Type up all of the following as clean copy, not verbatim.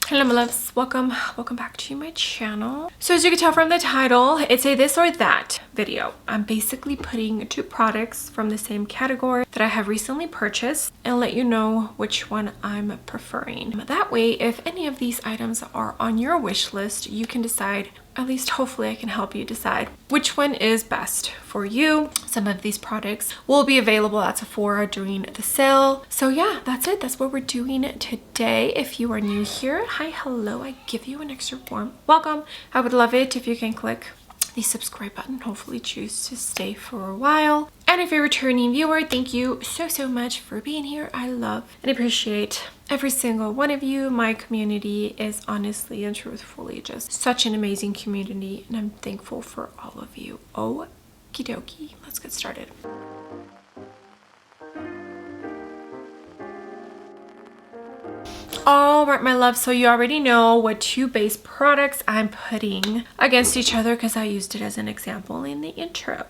Hello my loves, welcome back to my channel. So as you can tell from the title, it's a this or that video. I'm basically putting two products from the same category that I have recently purchased and let you know which one I'm preferring. That way, if any of these items are on your wish list, you can decide, at least hopefully I can help you decide which one is best for you. Some of these products will be available at Sephora during the sale. So yeah, that's it. That's what we're doing today. If you are new here, hi, hello. I give you an extra warm welcome. I would love it if you can click the subscribe button. Hopefully choose to stay for a while. And if you're a returning viewer, thank you so much for being here. I love and appreciate every single one of you. My community is honestly and truthfully just such an amazing community, and I'm thankful for all of you. Okie dokie, let's get started. All right, my love, so you already know what two base products I'm putting against each other because I used it as an example in the intro.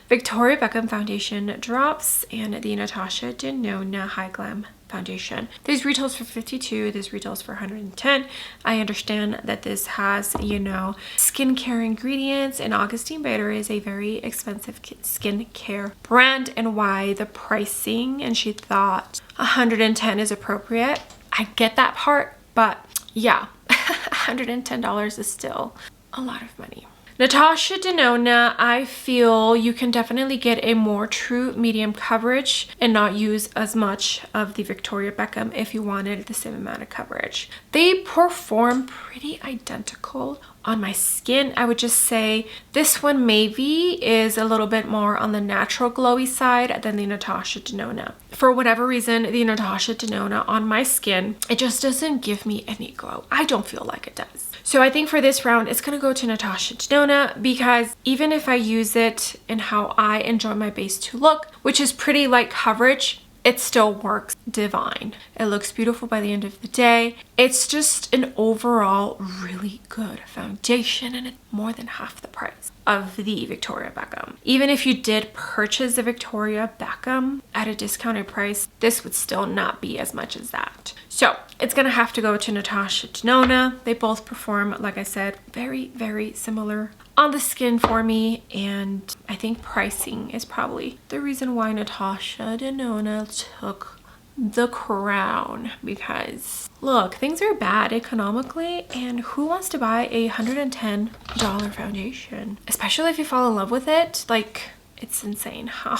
Victoria Beckham foundation drops and the Natasha Denona High Glam foundation. This retails for $52, this retails for $110. I understand that this has, you know, skincare ingredients, and Augustine Bader is a very expensive skincare brand, and why the pricing, and she thought $110 is appropriate. I get that part, but yeah, $110 is still a lot of money. Natasha Denona, I feel you can definitely get a more true medium coverage and not use as much of the Victoria Beckham if you wanted the same amount of coverage. They perform pretty identical on my skin. I would just say this one maybe is a little bit more on the natural glowy side than the Natasha Denona. For whatever reason, the Natasha Denona on my skin, it just doesn't give me any glow. I don't feel like it does. So I think for this round, it's gonna go to Natasha Denona, because even if I use it in how I enjoy my base to look, which is pretty light coverage, it still works divine. It looks beautiful by the end of the day. It's just an overall really good foundation, and it's more than half the price of the Victoria Beckham. Even if you did purchase the Victoria Beckham at a discounted price, this would still not be as much as that. So it's gonna have to go to Natasha Denona. They both perform, like I said, very similar on the skin for me, and I think pricing is probably the reason why Natasha Denona took the crown, because look, things are bad economically, and who wants to buy a $110 foundation, especially if you fall in love with it? Like, it's insane how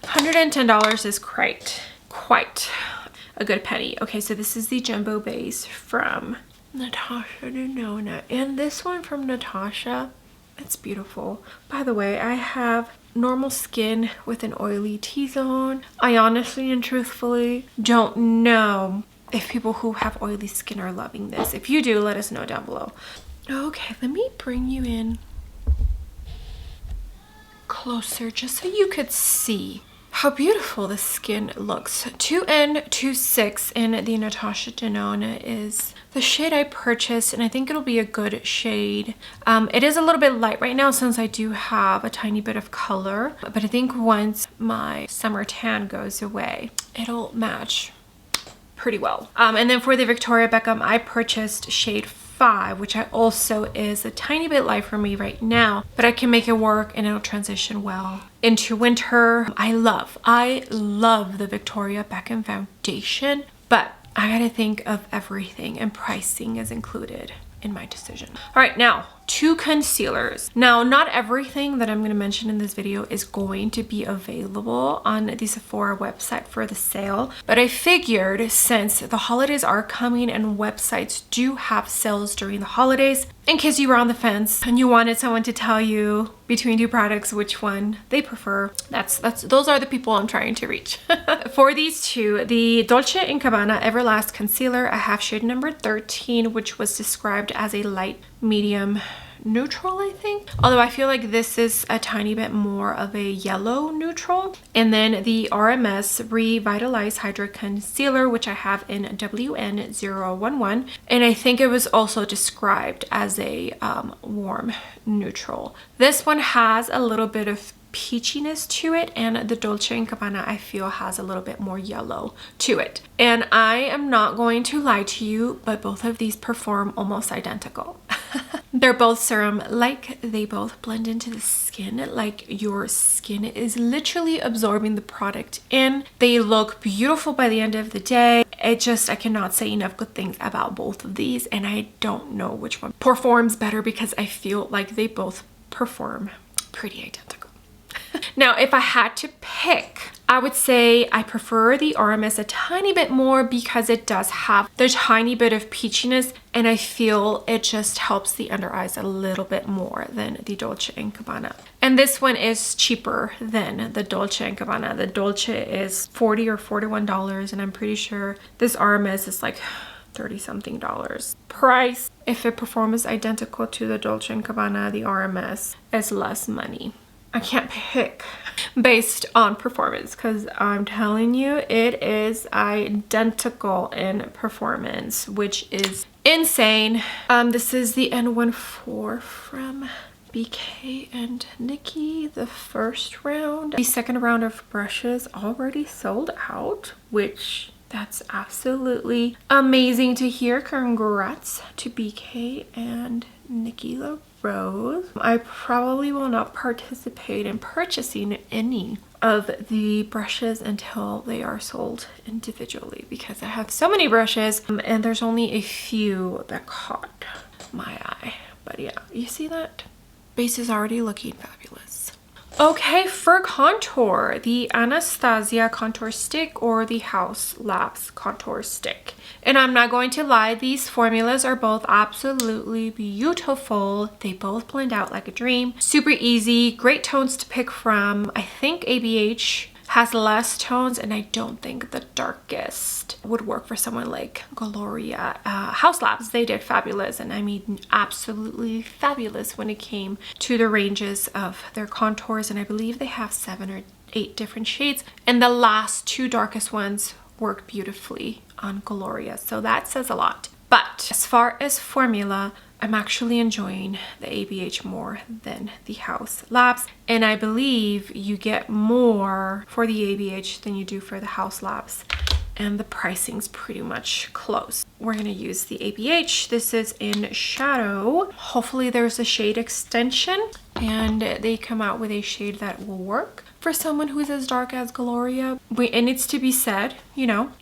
$110 is quite a good penny. Okay, so this is the jumbo base from Natasha Denona, and this one from Natasha, it's beautiful. By the way, I have normal skin with an oily T-zone. I honestly and truthfully don't know if people who have oily skin are loving this. If you do, let us know down below. Okay, let me bring you in closer just so you could see how beautiful the skin looks. 2N26 in the Natasha Denona is the shade I purchased, and I think it'll be a good shade. It is a little bit light right now since I do have a tiny bit of color, but I think once my summer tan goes away, it'll match pretty well. And then for the Victoria Beckham, I purchased shade 5, which I also is a tiny bit light for me right now, but I can make it work and it'll transition well into winter. I love the Victoria Beckham foundation, but I gotta think of everything, and pricing is included in my decision. All right, now two concealers. Now, not everything that I'm going to mention in this video is going to be available on the Sephora website for the sale, but I figured since the holidays are coming and websites do have sales during the holidays, in case you were on the fence and you wanted someone to tell you between two products which one they prefer, those are the people I'm trying to reach. For these two, the Dolce & Gabbana Everlast Concealer, I have shade number 13, which was described as a light medium neutral, I think, although I feel like this is a tiny bit more of a yellow neutral. And then the RMS Revitalize Hydra Concealer, which I have in WN011, and I think it was also described as a warm neutral. This one has a little bit of peachiness to it, and the Dolce & Gabbana I feel has a little bit more yellow to it. And I am not going to lie to you, but both of these perform almost identical. They're both serum, like they both blend into the skin, like your skin is literally absorbing the product in. They look beautiful by the end of the day. I cannot say enough good things about both of these, and I don't know which one performs better because I feel like they both perform pretty identical. Now, if I had to pick, I would say I prefer the RMS a tiny bit more because it does have the tiny bit of peachiness, and I feel it just helps the under eyes a little bit more than the Dolce & Gabbana. And this one is cheaper than the Dolce & Gabbana. The Dolce is $40 or $41, and I'm pretty sure this RMS is like $30-something price. If it performs identical to the Dolce & Gabbana, the RMS is less money. I can't pick based on performance because I'm telling you, it is identical in performance, which is insane. This is the N14 from BK and Nikki, the first round. The second round of brushes already sold out, which that's absolutely amazing to hear. Congrats to BK and Nikki Rose. I probably will not participate in purchasing any of the brushes until they are sold individually because I have so many brushes and there's only a few that caught my eye. But yeah, you see that? Base is already looking fabulous. Okay, for contour, the Anastasia contour stick or the Haus Labs contour stick. And I'm not going to lie, these formulas are both absolutely beautiful. They both blend out like a dream. Super easy, great tones to pick from. I think ABH has less tones, and I don't think the darkest would work for someone like Gloria. Haus Labs, they did fabulous, and I mean absolutely fabulous when it came to the ranges of their contours, and I believe they have 7 or 8 different shades, and the last 2 darkest ones worked beautifully on Gloria, so that says a lot. But as far as formula, I'm actually enjoying the ABH more than the Haus Labs, and I believe you get more for the ABH than you do for the Haus Labs, and the pricing's pretty much close. We're gonna use the ABH. This is in Shadow. Hopefully there's a shade extension and they come out with a shade that will work for someone who's as dark as Gloria. It needs to be said, you know,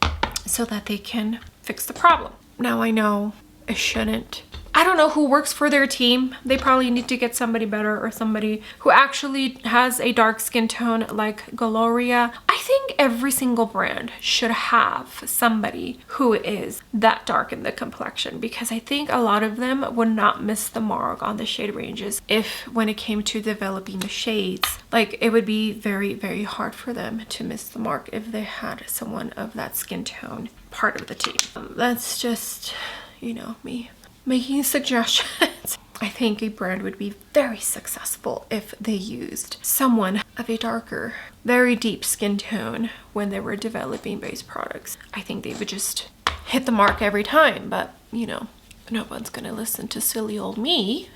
so that they can fix the problem. Now I know I shouldn't. I don't know who works for their team. They probably need to get somebody better or somebody who actually has a dark skin tone like Gloria. I think every single brand should have somebody who is that dark in the complexion because I think a lot of them would not miss the mark on the shade ranges if when it came to developing the shades, like it would be very, very hard for them to miss the mark if they had someone of that skin tone part of the team. That's just, you know, me making suggestions. I think a brand would be very successful if they used someone of a darker, very deep skin tone when they were developing base products. I think they would just hit the mark every time, but you know, no one's gonna listen to silly old me.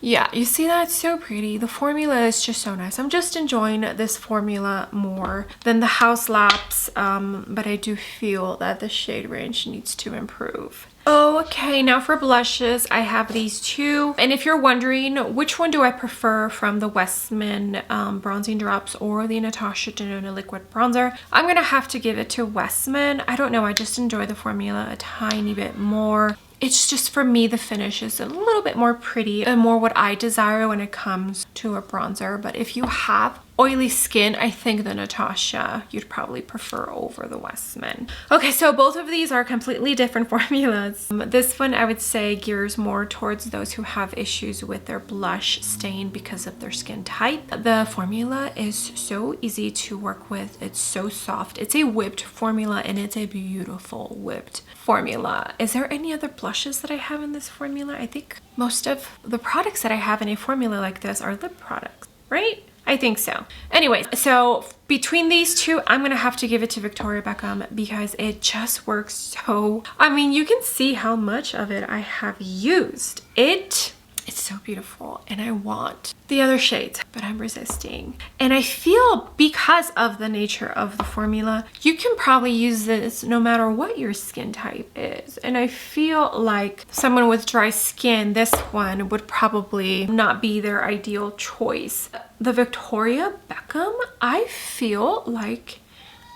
Yeah, you see that? It's so pretty. The formula is just so nice. I'm just enjoying this formula more than the Haus Labs, but I do feel that the shade range needs to improve. Okay, now for blushes, I have these 2. And if you're wondering which one do I prefer from the Westman bronzing drops or the Natasha Denona liquid bronzer, I'm gonna have to give it to Westman. I don't know, I just enjoy the formula a tiny bit more. It's just, for me, the finish is a little bit more pretty and more what I desire when it comes to a bronzer. But if you have oily skin, I think the Natasha you'd probably prefer over the Westman. Okay, so both of these are completely different formulas. This one I would say gears more towards those who have issues with their blush stain because of their skin type. The formula is so easy to work with. It's so soft. It's a whipped formula and it's a beautiful whipped formula. Is there any other blushes that I have in this formula? I think most of the products that I have in a formula like this are lip products, right? I think so. Anyway, so between these 2, I'm gonna have to give it to Victoria Beckham because it just works so... I mean, you can see how much of it I have used. It It's so beautiful, and I want the other shades, but I'm resisting. And I feel because of the nature of the formula, you can probably use this no matter what your skin type is. And I feel like someone with dry skin, this one would probably not be their ideal choice. The Victoria Beckham, I feel like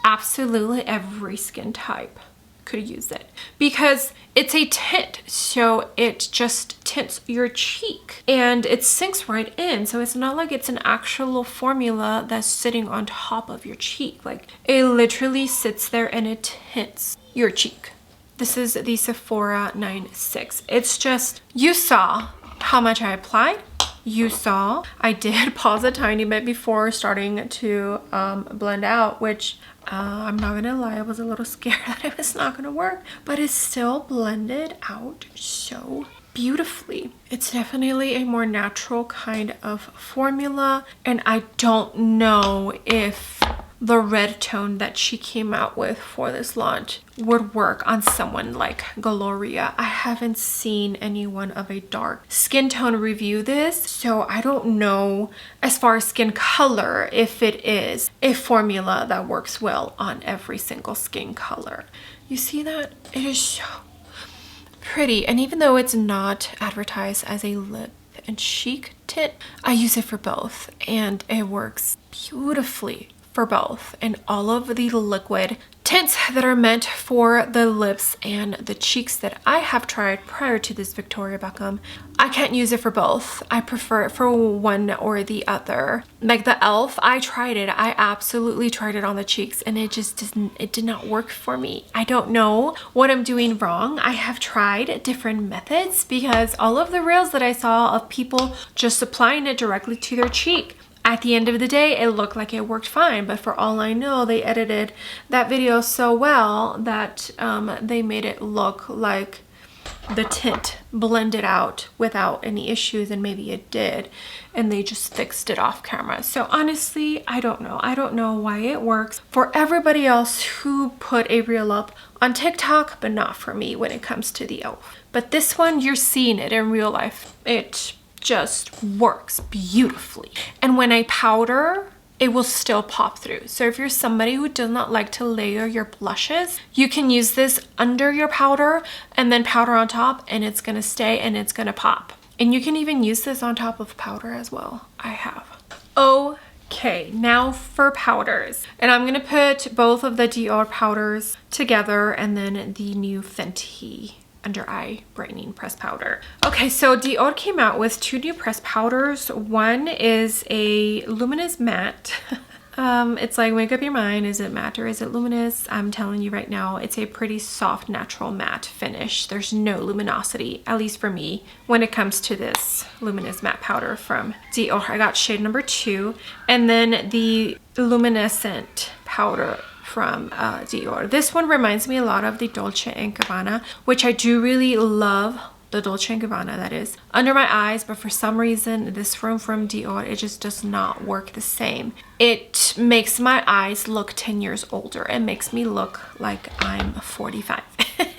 absolutely every skin type could use it because it's a tint, so it just tints your cheek and it sinks right in. So it's not like it's an actual formula that's sitting on top of your cheek. Like, it literally sits there and it tints your cheek. This is the Sephora 96. It's just, you saw how much I applied. You saw I did pause a tiny bit before starting to blend out, which I'm not gonna lie, I was a little scared that it was not gonna work, but it still blended out so beautifully. It's definitely a more natural kind of formula, and I don't know if the red tone that she came out with for this launch would work on someone like Gloria. I haven't seen anyone of a dark skin tone review this, so I don't know as far as skin color if it is a formula that works well on every single skin color. You see that? It is so pretty, and even though it's not advertised as a lip and cheek tint, I use it for both, and it works beautifully for both. And all of the liquid tints that are meant for the lips and the cheeks that I have tried prior to this Victoria Beckham, I can't use it for both. I prefer it for one or the other. Like the e.l.f., I tried it. I absolutely tried it on the cheeks, and it just did not work for me. I don't know what I'm doing wrong. I have tried different methods because all of the reels that I saw of people just applying it directly to their cheek, at the end of the day, it looked like it worked fine, but for all I know, they edited that video so well that they made it look like the tint blended out without any issues, and maybe it did, and they just fixed it off camera. So honestly, I don't know. I don't know why it works for everybody else who put a reel up on TikTok, but not for me when it comes to the e.l.f. But this one, you're seeing it in real life. It just works beautifully, and when I powder, it will still pop through. So if you're somebody who does not like to layer your blushes, you can use this under your powder and then powder on top, and it's gonna stay and it's gonna pop. And you can even use this on top of powder as well. I have. Okay, now for powders, and I'm gonna put both of the Dior powders together and then the new Fenty under eye brightening press powder. Okay, so Dior came out with two new press powders. One is a luminous matte. It's like, make up your mind, is it matte or is it luminous? I'm telling you right now, it's a pretty soft, natural matte finish. There's no luminosity, at least for me, when it comes to this luminous matte powder from Dior. I got shade number 2, and then the luminescent powder from Dior. This one reminds me a lot of the Dolce & Gabbana, which I do really love. The Dolce & Gabbana, that is, under my eyes, but for some reason this one from Dior, it just does not work the same. It makes my eyes look 10 years older. It makes me look like I'm 45.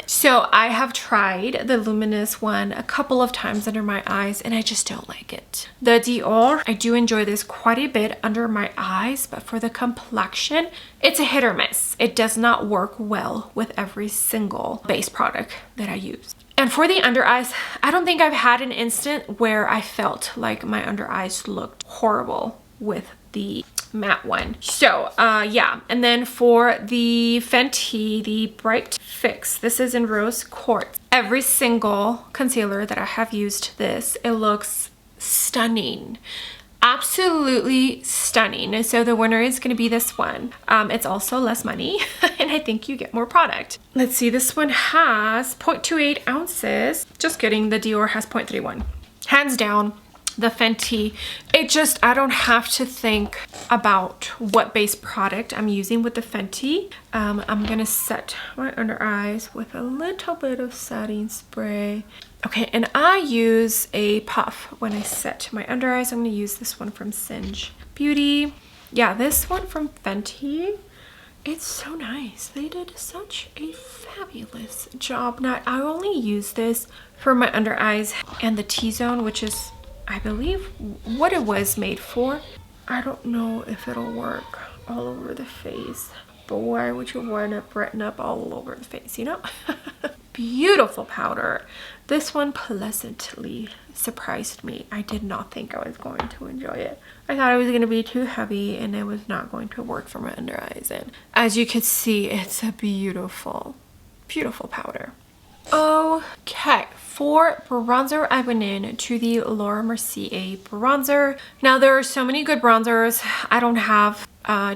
So I have tried the luminous one a couple of times under my eyes, and I just don't like it. The Dior, I do enjoy this quite a bit under my eyes, but for the complexion, it's a hit or miss. It does not work well with every single base product that I use. And for the under eyes, I don't think I've had an instant where I felt like my under eyes looked horrible with the matte one. So yeah, and then for the Fenty, the Bright Fix, this is in rose quartz. Every single concealer that I have used this, it looks stunning. Absolutely stunning. And so the winner is going to be this one. It's also less money, and I think you get more product. Let's see, this one has 0.28 ounces. Just kidding, the Dior has 0.31. Hands down, the Fenty, I don't have to think about what base product I'm using with the Fenty. I'm gonna set my under eyes with a little bit of setting spray. Okay, and I use a puff when I set my under eyes. I'm gonna use this one from Singe Beauty. Yeah, this one from Fenty It's so nice. They did such a fabulous job. Now, I only use this for my under eyes and the T-zone, which is, I believe, what it was made for. I don't know if it'll work all over the face, but why would you want to brighten up all over the face, you know? Beautiful powder. This one pleasantly surprised me. I did not think I was going to enjoy it. I thought it was going to be too heavy and it was not going to work for my under eyes. And as you can see, it's a beautiful, beautiful powder. Okay, for bronzer, I went in to the Laura Mercier bronzer. Now, there are so many good bronzers. I don't have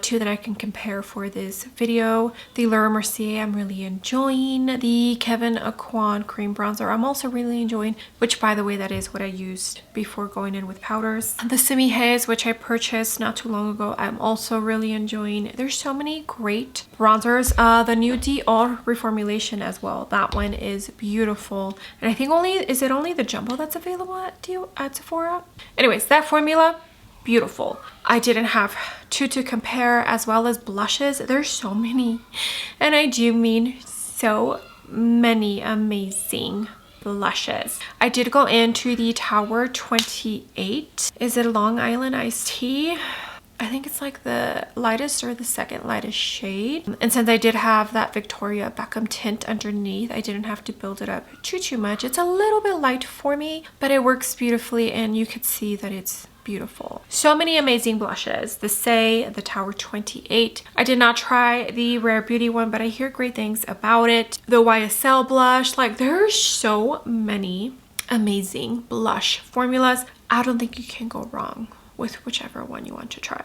two that I can compare for this video. The Laura Mercier I'm really enjoying. The Kevyn Aucoin cream bronzer I'm also really enjoying, which, by the way, that is what I used before going in with powders. The Simi Haze, which I purchased not too long ago, I'm also really enjoying. There's so many great bronzers. The new Dior reformulation as well, that one is beautiful, and I think is it only the jumbo that's available at Sephora? Anyways, that formula, beautiful. I didn't have two to compare, as well as blushes. There's so many, and I do mean so many amazing blushes. I did go into the Tower 28. Is it Long Island Iced Tea? I think it's like the lightest or the second lightest shade. And since I did have that Victoria Beckham tint underneath, I didn't have to build it up too much. It's a little bit light for me, but it works beautifully, and you could see that it's beautiful. So many amazing blushes. The Say, the Tower 28. I did not try the Rare Beauty one, but I hear great things about it. The YSL blush. Like, there are so many amazing blush formulas. I don't think you can go wrong with whichever one you want to try.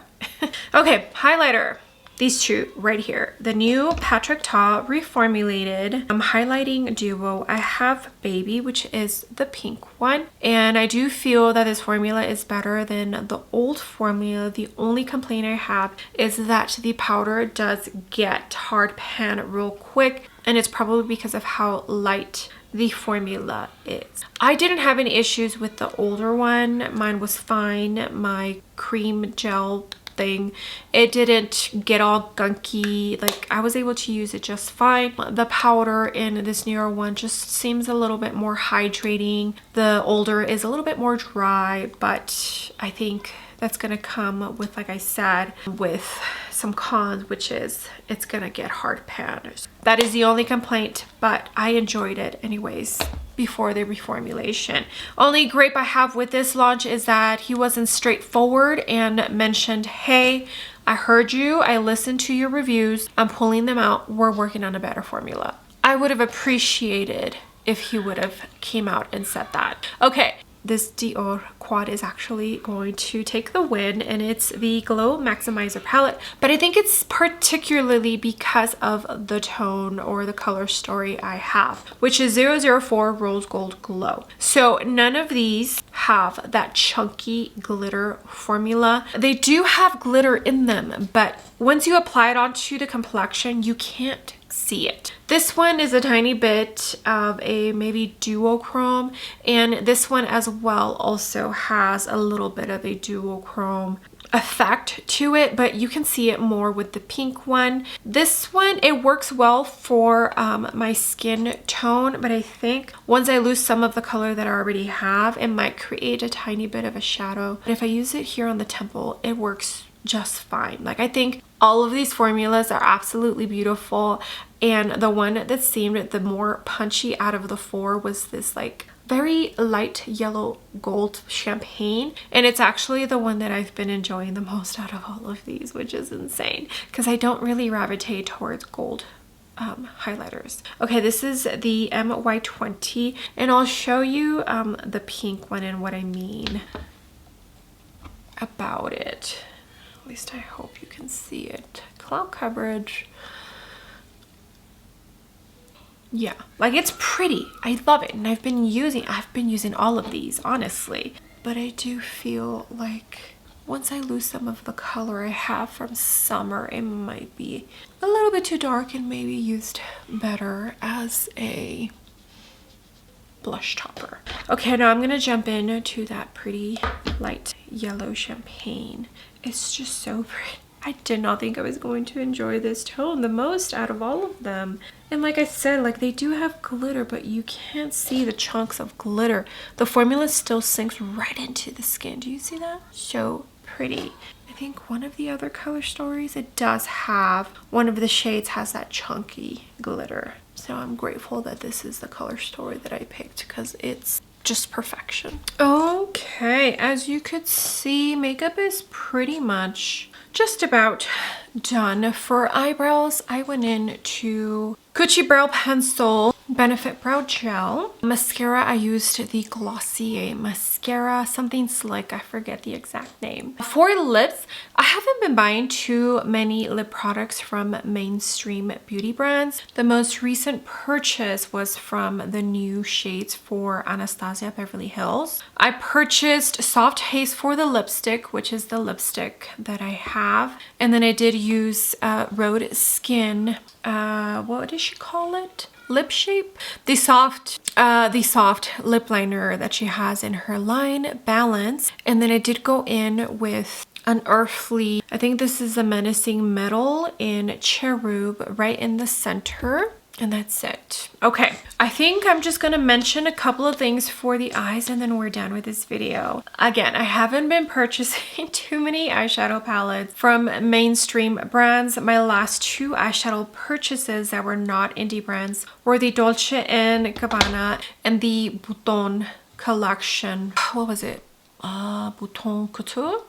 Okay, highlighter. These two right here. The new Patrick Ta reformulated highlighting duo. I have Baby, which is the pink one. And I do feel that this formula is better than the old formula. The only complaint I have is that the powder does get hard pan real quick. And it's probably because of how light the formula is. I didn't have any issues with the older one. Mine was fine. My cream gel thing, it didn't get all gunky. Like, I was able to use it just fine. The powder in this newer one just seems a little bit more hydrating. The older is a little bit more dry, but I think that's gonna come with, like I said, with some cons, which is it's gonna get hard pan. That is the only complaint, but I enjoyed it anyways before the reformulation. Only gripe I have with this launch is that he wasn't straightforward and mentioned, hey, I heard you, I listened to your reviews, I'm pulling them out, we're working on a better formula. I would have appreciated if he would have came out and said that. Okay, this Dior quad is actually going to take the win, and it's the Glow Maximizer palette, but I think it's particularly because of the tone or the color story I have, which is 004 Rose Gold Glow. So none of these have that chunky glitter formula. They do have glitter in them, but once you apply it onto the complexion, you can't see it. This one is a tiny bit of a maybe duochrome, and this one as well also has a little bit of a duochrome effect to it, but you can see it more with the pink one. This one, it works well for my skin tone, but I think once I lose some of the color that I already have, it might create a tiny bit of a shadow. But if I use it here on the temple, it works just fine. Like, I think all of these formulas are absolutely beautiful, and the one that seemed the more punchy out of the four was this like very light yellow gold champagne, and it's actually the one that I've been enjoying the most out of all of these, which is insane because I don't really gravitate towards gold highlighters. Okay, this is the MY20, and I'll show you the pink one and what I mean about it. At least I hope you can see it. Cloud coverage. Yeah, like, it's pretty. I love it, and I've been using all of these, honestly. But I do feel like once I lose some of the color I have from summer, it might be a little bit too dark and maybe used better as a blush topper. Okay, now I'm gonna jump into that pretty light yellow champagne. It's just so pretty. I did not think I was going to enjoy this tone the most out of all of them. And like I said, like they do have glitter, but you can't see the chunks of glitter. The formula still sinks right into the skin. Do you see that? So pretty. I think one of the other color stories, it does have, one of the shades has that chunky glitter. So I'm grateful that this is the color story that I picked because it's just perfection. Okay, as you could see, makeup is pretty much just about done. For eyebrows, I went in to Gucci Brow Pencil Benefit Brow Gel. Mascara, I used the Glossier mascara, something slick, I forget the exact name. For lips, I haven't been buying too many lip products from mainstream beauty brands. The most recent purchase was from the new shades for Anastasia Beverly Hills. I purchased Soft Haze for the lipstick, which is the lipstick that I have. And then I did use Rhode Skin, what did she call it? Lip Shape, the soft lip liner that she has in her line, Balance. And then I did go in with an earthly, I think this is a Menacing Metal in Cherub right in the center. And that's it. Okay, I think I'm just gonna mention a couple of things for the eyes and then we're done with this video. Again, I haven't been purchasing too many eyeshadow palettes from mainstream brands. My last two eyeshadow purchases that were not indie brands were the Dolce & Gabbana and the Bouton collection. What was it? Bouton Couture?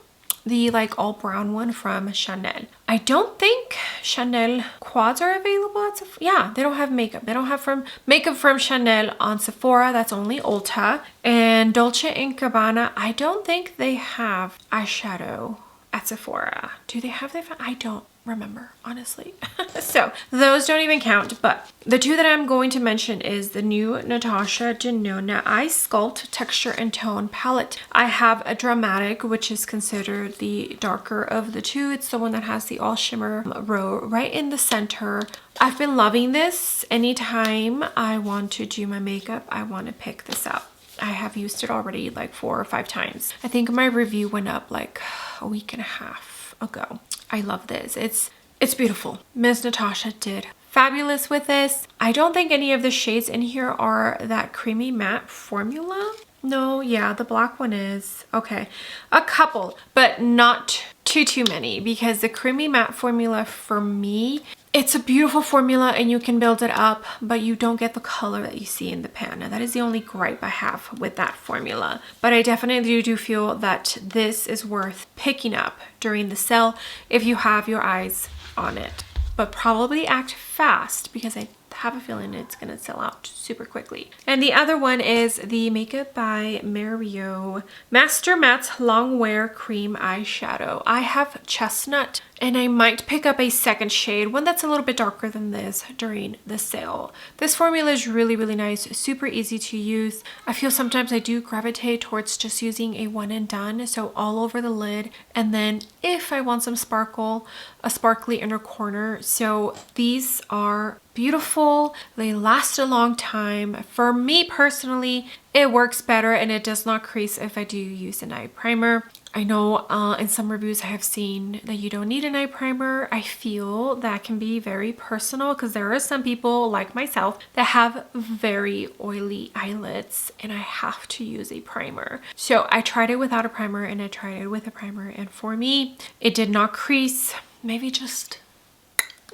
The like all brown one from Chanel. I don't think Chanel quads are available at Sephora. Yeah, they don't have makeup. They don't have makeup from Chanel on Sephora. That's only Ulta. And Dolce & Gabbana, I don't think they have eyeshadow at Sephora. Do they have I don't remember, honestly. So those don't even count, but the two that I'm going to mention is the new Natasha Denona Eye Sculpt Texture and Tone palette. I have a Dramatic, which is considered the darker of the two. It's the one that has the all shimmer row right in the center. I've been loving this. Anytime I want to do my makeup, I want to pick this up. I have used it already like 4 or 5 times. I think my review went up like a week and a half ago. I love this. It's beautiful. Miss Natasha did fabulous with this. I don't think any of the shades in here are that creamy matte formula. No, yeah, the black one is. Okay, a couple, but not too many, because the creamy matte formula for me, it's a beautiful formula and you can build it up, but you don't get the color that you see in the pan. Now that is the only gripe I have with that formula. But I definitely do feel that this is worth picking up during the sale if you have your eyes on it. But probably act fast because I have a feeling it's gonna sell out super quickly. And the other one is the Makeup by Mario Master Matte Long Wear Cream Eyeshadow. I have Chestnut and I might pick up a second shade, one that's a little bit darker than this during the sale. This formula is really, really nice, super easy to use. I feel sometimes I do gravitate towards just using a one and done, so all over the lid. And then if I want some sparkle, a sparkly inner corner. So these are beautiful. They last a long time. For me personally, it works better and it does not crease if I do use an eye primer. I know in some reviews I have seen that you don't need an eye primer. I feel that can be very personal because there are some people like myself that have very oily eyelids and I have to use a primer. So I tried it without a primer and I tried it with a primer, and for me it did not crease, maybe just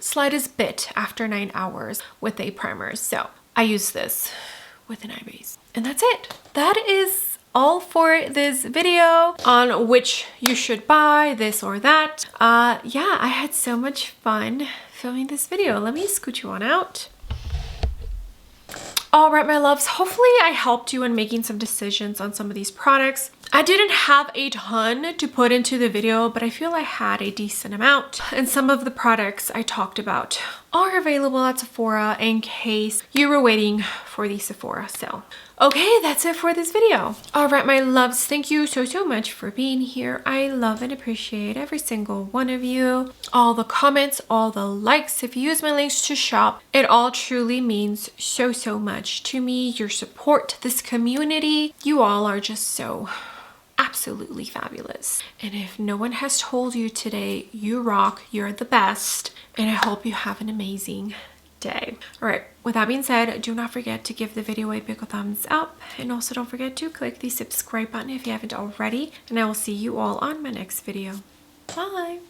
slightest bit after 9 hours with a primer. So I use this with an eye base and that's it. That is all for this video on which you should buy this or that. Yeah, I had so much fun filming this video. Let me scoot you on out. All right, my loves, hopefully I helped you in making some decisions on some of these products. I didn't have a ton to put into the video, but I feel I had a decent amount. And some of the products I talked about are available at Sephora in case you were waiting for the Sephora sale. Okay, that's it for this video. All right, my loves, thank you so much for being here. I love and appreciate every single one of you. All the comments, all the likes. If you use my links to shop, it all truly means so much to me. Your support, this community, you all are just so absolutely absolutely fabulous. And if no one has told you today, you rock, you're the best, and I hope you have an amazing day. All right, with that being said, do not forget to give the video a big thumbs up, and also don't forget to click the subscribe button if you haven't already, and I will see you all on my next video. Bye.